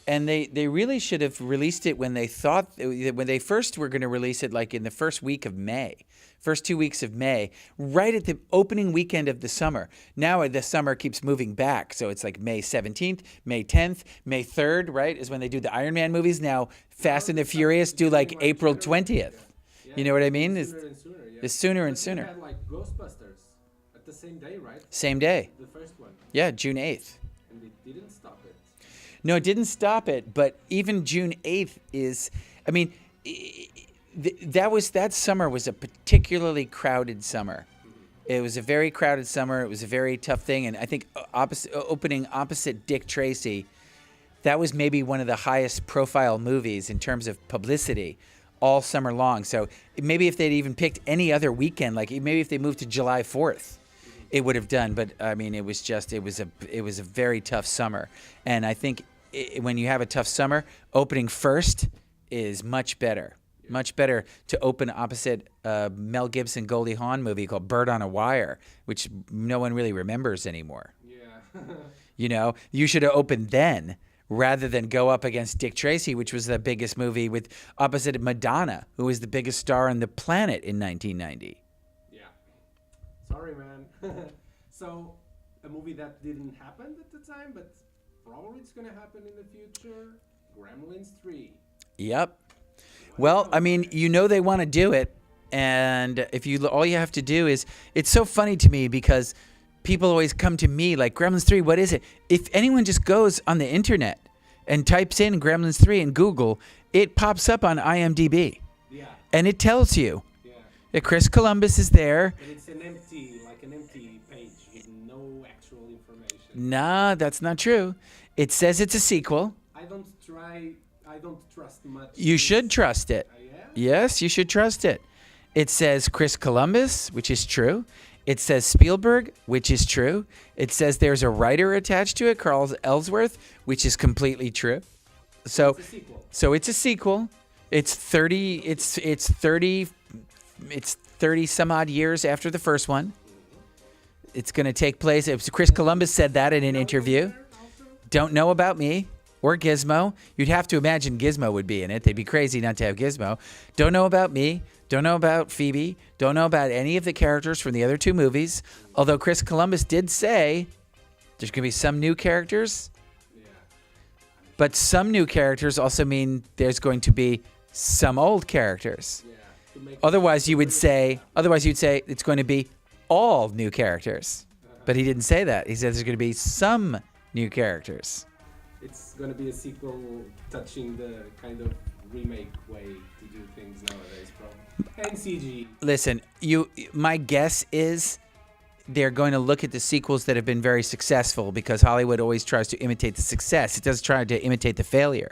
And they really should have released it when they first were going to release it, like in the first 2 weeks of May, right at the opening weekend of the summer. Now the summer keeps moving back, so it's like May 17th, May 10th, May 3rd, right, is when they do the Iron Man movies. Now Fast and the Furious do like April 20th. You know what I mean? It's sooner and sooner. We had like Ghostbusters at the same day, right? Same day. The first one. Yeah, June 8th. And they didn't stop it. No, it didn't stop it, but even June 8th is, I mean, that summer was a particularly crowded summer. It was a very crowded summer. It was a very tough thing, and I think opening opposite Dick Tracy, that was maybe one of the highest profile movies in terms of publicity all summer long. So maybe if they'd even picked any other weekend, like maybe if they moved to July 4th, it would have done. But I mean, it was a very tough summer. And I think when you have a tough summer, opening first is much better. Much better to open opposite Mel Gibson, Goldie Hawn movie called Bird on a Wire, which no one really remembers anymore. Yeah. You know, you should have opened then, rather than go up against Dick Tracy, which was the biggest movie, with opposite Madonna, who was the biggest star on the planet in 1990. Yeah. Sorry, man. So, a movie that didn't happen at the time, but probably it's going to happen in the future, Gremlins 3. Yep. Well, I mean, you know they want to do it, and all you have to do is, it's so funny to me because people always come to me like, Gremlins 3, what is it? If anyone just goes on the internet and types in Gremlins 3 in Google, it pops up on IMDb. Yeah. And it tells you Yeah. that Chris Columbus is there. And it's an empty page with no actual information. Nah, that's not true. It says it's a sequel. I don't trust much. You should trust it. Yeah? Yes, you should trust it. It says Chris Columbus, which is true. It says Spielberg, which is true. It says there's a writer attached to it, Carl Ellsworth, which is completely true. So It's a sequel. So it's a sequel. It's 30 some odd years after the first one. It's going to take place. Chris Columbus said that in an interview. Don't know about me or Gizmo. You'd have to imagine Gizmo would be in it. They'd be crazy not to have Gizmo. Don't know about me. Don't know about Phoebe. Don't know about any of the characters from the other two movies. Although Chris Columbus did say there's going to be some new characters. But some new characters also mean there's going to be some old characters. Otherwise, you'd say it's going to be all new characters. But he didn't say that. He said there's going to be some new characters. It's going to be a sequel touching the kind of remake way to do things nowadays, probably. And CG. Listen, my guess is they're going to look at the sequels that have been very successful, because Hollywood always tries to imitate the success. It doesn't try to imitate the failure.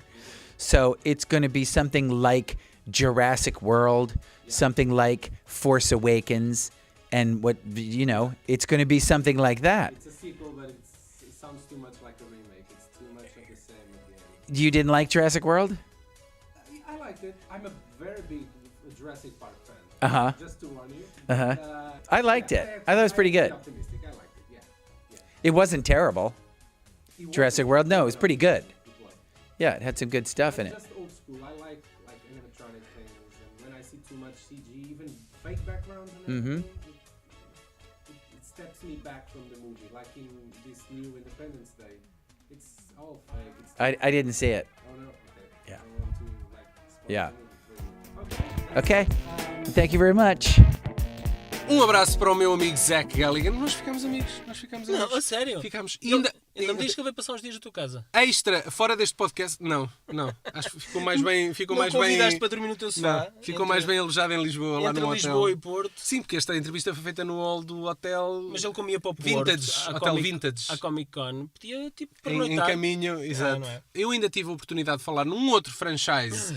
So it's going to be something like Jurassic World, something like Force Awakens, and it's going to be something like that. It's a sequel, but it sounds too much like a remake. It's too much of the same again. You didn't like Jurassic World? I liked it. I'm a very big Jurassic Park fan. Uh-huh. Just to warn you. Uh-huh. I liked it. I thought it was pretty good. Optimistic. I liked it. Yeah. It wasn't terrible. Jurassic World? No, it was pretty good. It was. Yeah, it had some good stuff in it. Just old school. I like animatronic things, and when I see too much CG, even fake backgrounds and everything, it steps me back from the movie. Like in this new Independence Day, it's all fake. I didn't see it. Oh no. Okay. Yeah. I don't want to spoil Yeah. the movie for you. Okay. Thank you very much. Abraço para o meu amigo Zach Galligan. Nós ficamos amigos. Não, a sério? Ficamos. Ainda me diz que ele vai passar uns dias na tua casa. Extra, fora deste podcast, não. Acho que ficou mais bem. Não convidaste para dormir no teu sofá? Não, ficou mais bem alojado em Lisboa, lá no hotel. Entre Lisboa e Porto. Sim, porque esta entrevista foi feita no hall do hotel. Mas ele comia para o Porto. Vintage, hotel Vintage. A Comic Con. Podia, tipo, Em pernoitar. caminho, exato. Não é? Eu ainda tive a oportunidade de falar num outro franchise.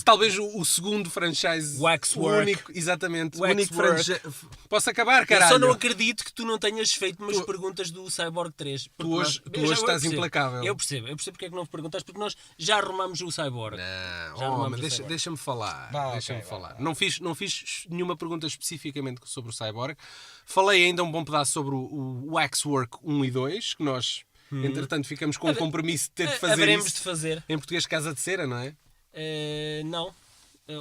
Talvez o segundo franchise. Waxwork. Único, exatamente. Waxwork. Único franchise. Posso acabar, caralho? Eu só não acredito que tu não tenhas feito umas perguntas do Cyborg 3. Tu hoje estás implacável. Eu percebo porque é que não perguntaste, porque nós já arrumamos o Cyborg. Não, deixa-me falar. Deixa-me falar. Não fiz nenhuma pergunta especificamente sobre o Cyborg. Falei ainda um bom pedaço sobre o Waxwork 1 e 2, que nós Entretanto, ficamos com o compromisso de ter de fazer Haveremos isso. de fazer. Em português, Casa de Cera, não é? Não.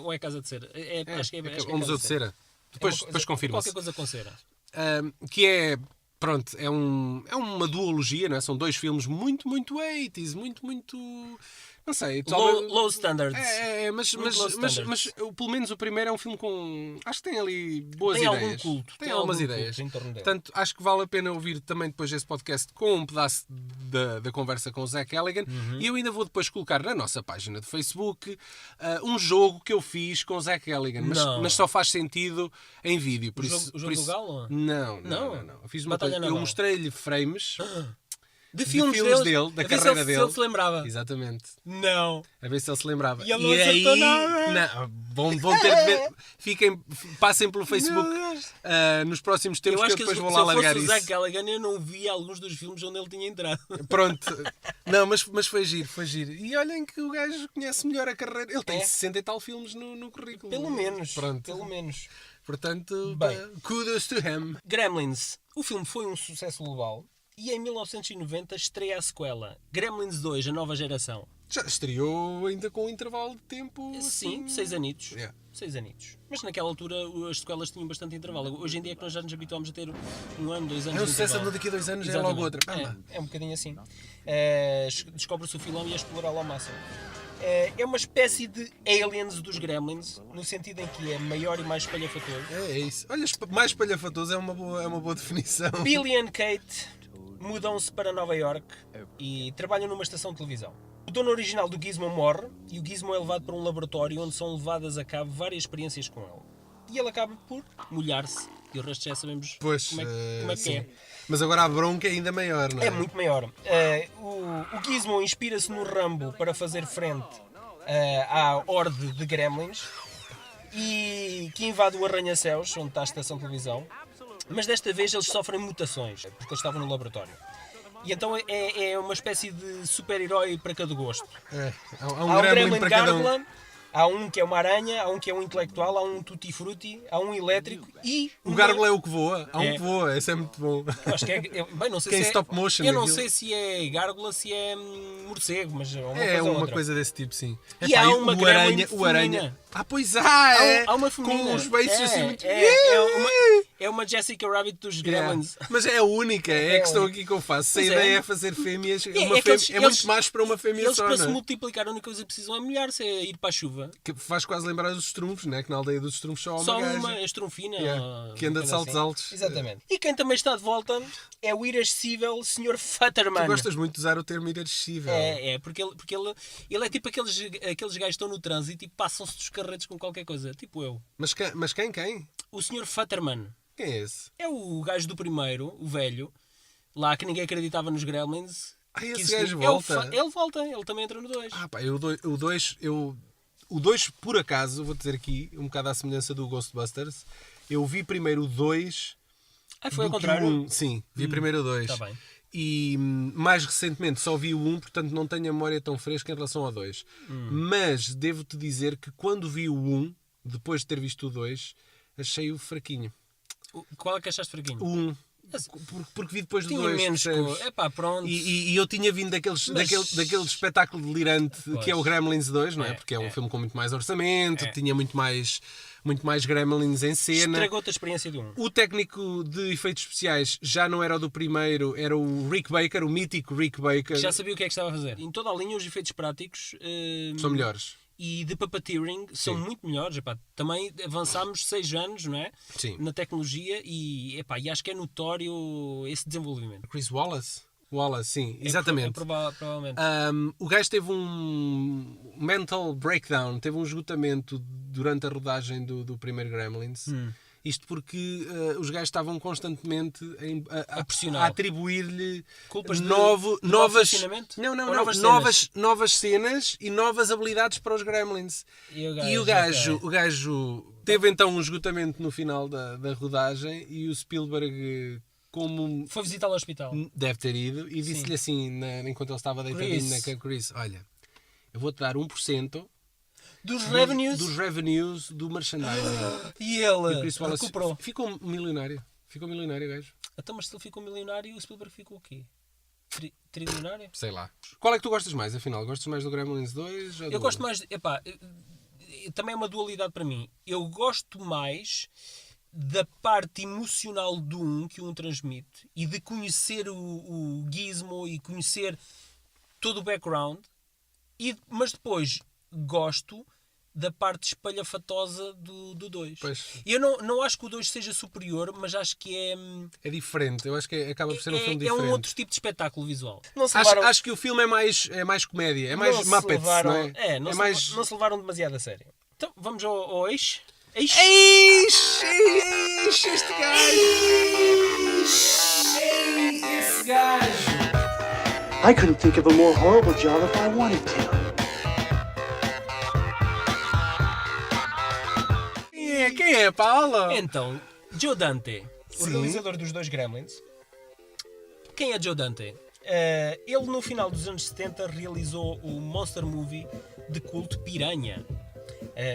Ou é Casa de Cera? Acho que é ou Museu de Cera. Depois confirma-se. Qualquer coisa com cera. Que é, pronto, é uma duologia, não é? São 2 filmes muito 80s, muito... Não sei. Low standards. Mas pelo menos o primeiro é um filme com... Acho que tem ali boas Tem ideias. algum culto. Tem algumas algum ideias. culto em torno dele. Portanto, acho que vale a pena ouvir também depois desse podcast com um pedaço da conversa com o Zach Galligan. E eu ainda vou depois colocar na nossa página de Facebook um jogo que eu fiz com o Zach Galligan. Mas só faz sentido em vídeo. Por O jogo do Galo? Não. Eu fiz uma coisa. Eu mostrei-lhe frames... De filmes dele, da carreira dele. Se ele se lembrava. Exatamente. Não. A ver se ele se lembrava. E ele não acertou nada. Não, vão ter de ver. Passem pelo Facebook nos próximos tempos, Eu acho que eu que depois vou se lá eu fosse largar o isso. Zach Galligan, eu não vi alguns dos filmes onde ele tinha entrado. Pronto. Não, mas foi giro. E olhem que o gajo conhece melhor a carreira. Ele tem 60 e tal filmes no currículo. Pelo menos. Pronto. Pelo menos. Portanto, Bem. kudos to him. Gremlins. O filme foi um sucesso global. E em 1990 estreia a sequela. Gremlins 2, a nova geração. Já estreou ainda com um intervalo de tempo. Sim, assim... 6 anitos. Yeah. 6 anitos. Mas naquela altura as sequelas tinham bastante intervalo. Hoje em dia é que nós já nos habituamos a ter 1 ano, 2 anos É um de sucesso, intervalo. daqui a 2 anos já é Exatamente. logo outra. É um bocadinho assim. Descobre-se o filão e a explorá-lo ao máximo. É uma espécie de Aliens dos Gremlins, no sentido em que é maior e mais espalhafatoso. É isso. Olha, mais espalhafatoso é uma boa definição. Billy e Kate mudam-se para Nova York e trabalham numa estação de televisão. O dono original do Gizmo morre e o Gizmo é levado para um laboratório onde são levadas a cabo várias experiências com ele. E ele acaba por molhar-se. E o resto já sabemos como é que é. Mas agora a bronca é ainda maior, não é? É muito maior. O Gizmo inspira-se no Rambo para fazer frente à horde de Gremlins e que invade o arranha-céus, onde está a estação de televisão. Mas desta vez eles sofrem mutações, porque eles estavam no laboratório. E então é uma espécie de super-herói para cada gosto. Há um gremlin para cada um. gárgula, há um que é uma aranha, há um que é um intelectual, há um tutti-frutti, há um elétrico e... O gárgula é o que voa. Há um que voa, esse é muito bom. Acho que bem, não sei Que é se stop motion, eu não aquilo. sei se é gárgula, se é morcego, mas é uma coisa É ou uma outra. coisa desse tipo, sim. E há uma o aranha, gremlin o aranha. feminina. Pois é. Há uma feminina. Com os beiços assim muito... É uma Jessica Rabbit dos Gremlins. Mas é a única, é a questão aqui que eu faço. Se a Pois ideia é. é fazer fêmeas, É é muito mais para uma fêmea Eles só, para se não é? multiplicar a única coisa que precisam é molhar-se, é ir para a chuva. Que faz quase lembrar os estrunfos, né? Que na aldeia dos estrunfos só há Só uma uma gaja. estrunfina. Que anda de saltos altos. Exatamente. E quem também está de volta é o irascível Sr. Futterman. Tu gostas muito de usar o termo irascível. Porque ele é tipo aqueles gajos que estão no trânsito e passam-se dos carretes com qualquer coisa. Tipo eu. Mas quem? O Sr. Futterman. Quem é esse? É o gajo do primeiro, o velho, lá que ninguém acreditava nos Gremlins. Esse gajo volta? Ele volta, ele também entra no 2. O 2, por acaso, vou dizer aqui, um bocado à semelhança do Ghostbusters, eu vi primeiro o 2 foi ao do que contrário? o 1. Sim, vi primeiro o 2. Tá bem. E mais recentemente só vi o 1, portanto não tenho a memória tão fresca em relação ao 2. Mas devo-te dizer que quando vi o 1, depois de ter visto o 2, achei-o fraquinho. Qual é que achaste fraquinho? O 1. Porque vi depois do Tinha 2. menos cor. Epá, pronto. E eu tinha vindo daquele espetáculo delirante que é o Gremlins 2, não é? Porque é um filme com muito mais orçamento, tinha muito mais Gremlins em cena. Estragou-te a experiência do 1. O técnico de efeitos especiais já não era o do primeiro, era o Rick Baker, o mítico Rick Baker. Já sabia o que é que estava a fazer. Em toda a linha, os efeitos práticos São melhores. e de puppeteering são muito melhores. Epá, também avançámos 6 anos, não é? Sim. Na tecnologia e acho que é notório esse desenvolvimento. Chris Wallace? Wallace, sim, exatamente. Provavelmente. O gajo teve um mental breakdown, teve um esgotamento durante a rodagem do primeiro Gremlins. Isto porque os gajos estavam constantemente a pressionar. a atribuir-lhe Culpas de novas funcionamento? não, Ou novas cenas e novas habilidades para os Gremlins. E o gajo teve então um esgotamento no final da rodagem e o Spielberg, como Foi visitar o hospital. deve ter ido, e disse-lhe assim, enquanto ele estava deitadinho na cama, Chris, olha, eu vou-te dar 1% Dos revenues do merchandising. E E o ele Chris Wallace recuperou. ficou milionário. Ficou milionário, gajo. Então, mas se ele ficou milionário, o Spielberg ficou o quê? Trilionário? Sei lá. Qual é que tu gostas mais, afinal? Gostas mais do Gremlins 2? Ou Eu gosto mais... também é uma dualidade para mim. Eu gosto mais da parte emocional do 1 que o 1 transmite e de conhecer o Gizmo e conhecer todo o background, mas depois gosto da parte espalhafatosa do 2. E eu não acho que o 2 seja superior, mas acho que é... É diferente, eu acho que acaba por ser um filme diferente. É um outro tipo de espetáculo visual. Acho que o filme é mais comédia, é mais Muppets, não é? Não se levaram demasiado a sério. Então, vamos ao eixo. Este gajo! Esse gajo! I couldn't think of a more horrible job if I wanted to. Quem é, Paulo? Então, Joe Dante, o Sim. realizador dos 2 Gremlins. Quem é Joe Dante? Ele, no final dos anos 70, realizou o monster movie de culto Piranha.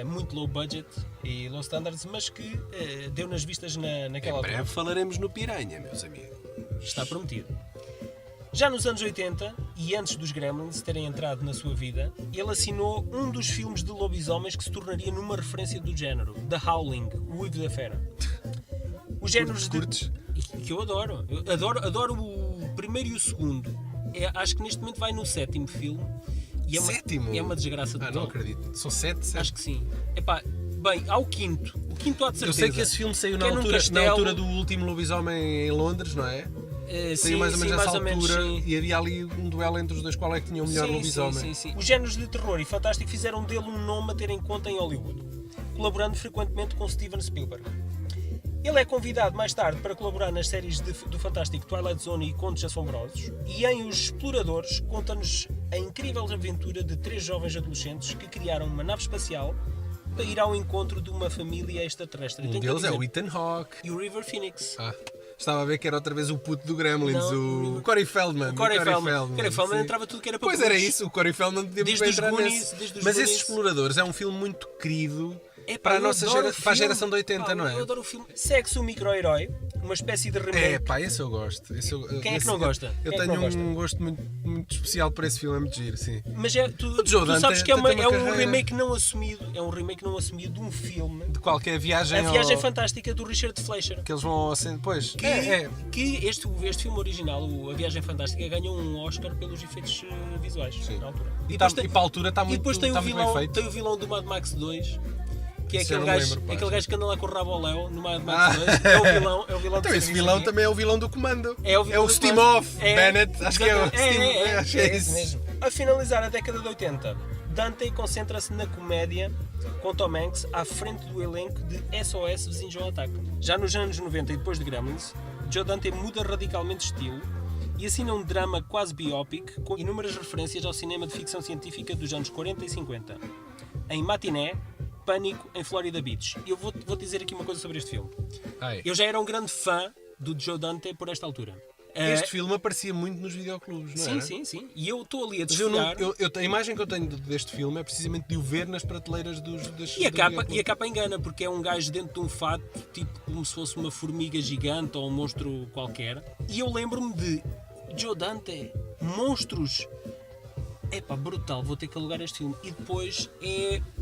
Muito low budget e low standards, mas que deu nas vistas naquela Em altura. breve falaremos no Piranha, meus amigos. Está prometido. Já nos anos 80, e antes dos Gremlins terem entrado na sua vida, ele assinou um dos filmes de lobisomens que se tornaria numa referência do género, The Howling, o Uivo da Fera. Os géneros Curtes? que eu adoro. Eu adoro o primeiro e o segundo. Acho que neste momento vai no 7º filme. E Sétimo? É uma desgraça total. Não acredito. São 7? Acho que sim. Bem, há o quinto. O quinto há de Eu certeza. sei que esse filme saiu na Que é num altura, castelo. na altura do último lobisomem em Londres, não é? Saiu mais ou menos nessa altura e havia ali um duelo entre os dois, qual é que tinha o melhor lobisomem. Sim. Os géneros de terror e fantástico fizeram dele um nome a ter em conta em Hollywood, colaborando frequentemente com Steven Spielberg. Ele é convidado mais tarde para colaborar nas séries do fantástico Twilight Zone e Contos Assombrosos, e em Os Exploradores conta-nos a incrível aventura de 3 jovens adolescentes que criaram uma nave espacial para ir ao encontro de uma família extraterrestre. Um deles é o Ethan Hawke. E o River Phoenix. Estava a ver que era outra vez o puto do Gremlins, Não, o Corey Feldman. O Corey Feldman sim. entrava tudo que era para Pois era isso, o Corey Feldman podia Desde os entrar Goonies, nesse. desde os Mas Goonies. Esses Exploradores é um filme muito querido para a Eu nossa adoro o para a filme. geração de 80, não é? Eu adoro o filme. Segue-se um micro-herói, uma espécie de remake. Esse eu gosto. Quem é que não gosta? Eu Quem é que tenho não gosta? um gosto muito especial por esse filme, é muito giro, sim. Mas tu Joe Dante sabes que é tem uma um carreira. remake não assumido. É um remake não assumido de um filme. De qualquer viagem A Viagem Fantástica do Richard Fleischer. que eles vão ao centro. Pois, Que este filme original, A Viagem Fantástica, ganhou um Oscar pelos efeitos visuais na altura. E depois para a altura está e muito, depois tem está o muito vilão, bem feito. tem o vilão do Mad Max 2. Que é Isso eu aquele não gajo, lembro, pá. aquele gajo que anda lá com o rabo ao léu no Mad Max 2. É o vilão Então do esse serviço vilão aqui. também é o vilão do comando. É o vilão do Steam comando. Off Bennett. Acho que é o Steam. Acho que é esse isso. mesmo. A finalizar a década de 80, Dante concentra-se na comédia com Tom Hanks à frente do elenco de SOS Vizinhos ao Ataque. Já nos anos 90 e depois de Gremlins, Joe Dante muda radicalmente de estilo e assina um drama quase biopic com inúmeras referências ao cinema de ficção científica dos anos 40 e 50. Em Matiné, Pânico em Florida Beach. Eu vou dizer aqui uma coisa sobre este filme. Eu já era um grande fã do Joe Dante por esta altura. Este filme aparecia muito nos videoclubes, não é? Sim. E eu estou ali a Mas eu desfilar. a imagem que eu tenho deste filme é precisamente de o ver nas prateleiras dos E a capa engana, porque é um gajo dentro de um fato, tipo como se fosse uma formiga gigante ou um monstro qualquer. E eu lembro-me de Joe Dante, monstros. Epá, brutal, vou ter que alugar este filme. E depois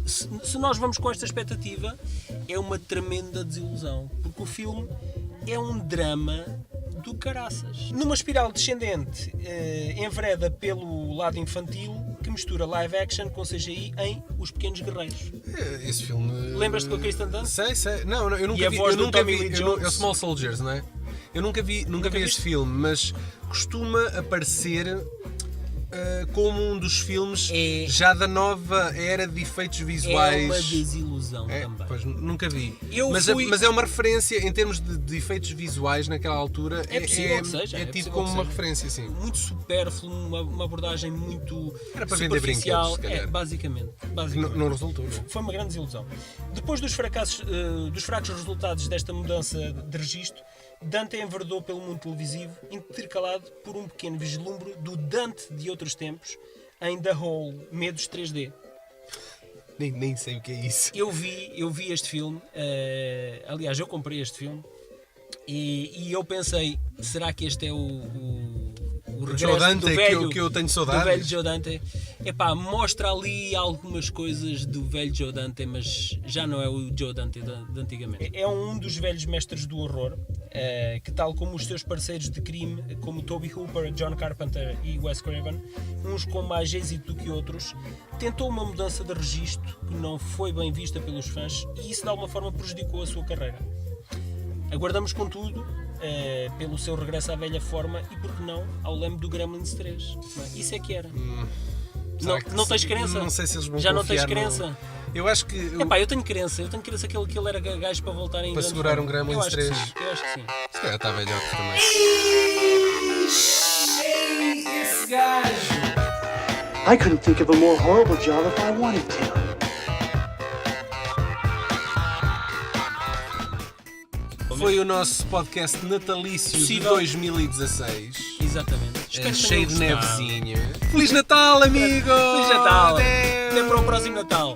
se nós vamos com esta expectativa, é uma tremenda desilusão. Porque o filme é um drama do caraças. Numa espiral descendente, envereda pelo lado infantil, que mistura live action com CGI em Os Pequenos Guerreiros. Esse filme... Lembras-te com a Kristen Dunst? Sei. Não, eu nunca E a vi. voz Eu do nunca Tommy vi. Lee Jones? É o Small Soldiers, não é? Eu nunca vi esse viste? filme, mas costuma aparecer como um dos filmes já da nova era de efeitos visuais. É uma desilusão também. Pois, nunca vi. Mas é uma referência em termos de efeitos visuais naquela altura. É possível que seja. É tido como uma referência, sim. Muito supérfluo, uma abordagem muito Era para vender superficial. brinquedos, se calhar. Basicamente. Não resultou, não é? Foi uma grande desilusão. Depois dos fracos resultados desta mudança de registro, Dante enverdou pelo mundo televisivo, intercalado por um pequeno vislumbre do Dante de outros tempos em The Hole, Medos 3D. Nem sei o que é isso. Eu vi este filme, aliás, eu comprei este filme e eu pensei, será que este é o o Joe regresso Dante, do velho, que eu tenho do saudades. velho Joe Dante. Epá, mostra ali algumas coisas do velho Joe Dante, mas já não é o Joe Dante de antigamente. É um dos velhos mestres do horror, que tal como os seus parceiros de crime, como Tobe Hooper, John Carpenter e Wes Craven, uns com mais êxito do que outros, tentou uma mudança de registro que não foi bem vista pelos fãs e isso de alguma forma prejudicou a sua carreira. Aguardamos, contudo, pelo seu regresso à velha forma e, por que não, ao leme do Gremlins 3. Não é? Isso é que era. Não tens crença? Não sei se eles vão Já não tens confiar crença? Eu acho que... Epá, eu tenho crença que ele era gajo para voltar em Para grande segurar forma. um Gremlins Eu acho que 3. sim, eu acho que sim. Se calhar está velhote também. Esse gajo! I couldn't think of a more horrible job if I wanted to. Foi o nosso podcast natalício Possível. de 2016. Exatamente. Espero que Cheio de tenham gostado. nevezinho. Feliz Natal, amigo! Feliz Natal! Adeus. Até para o próximo Natal!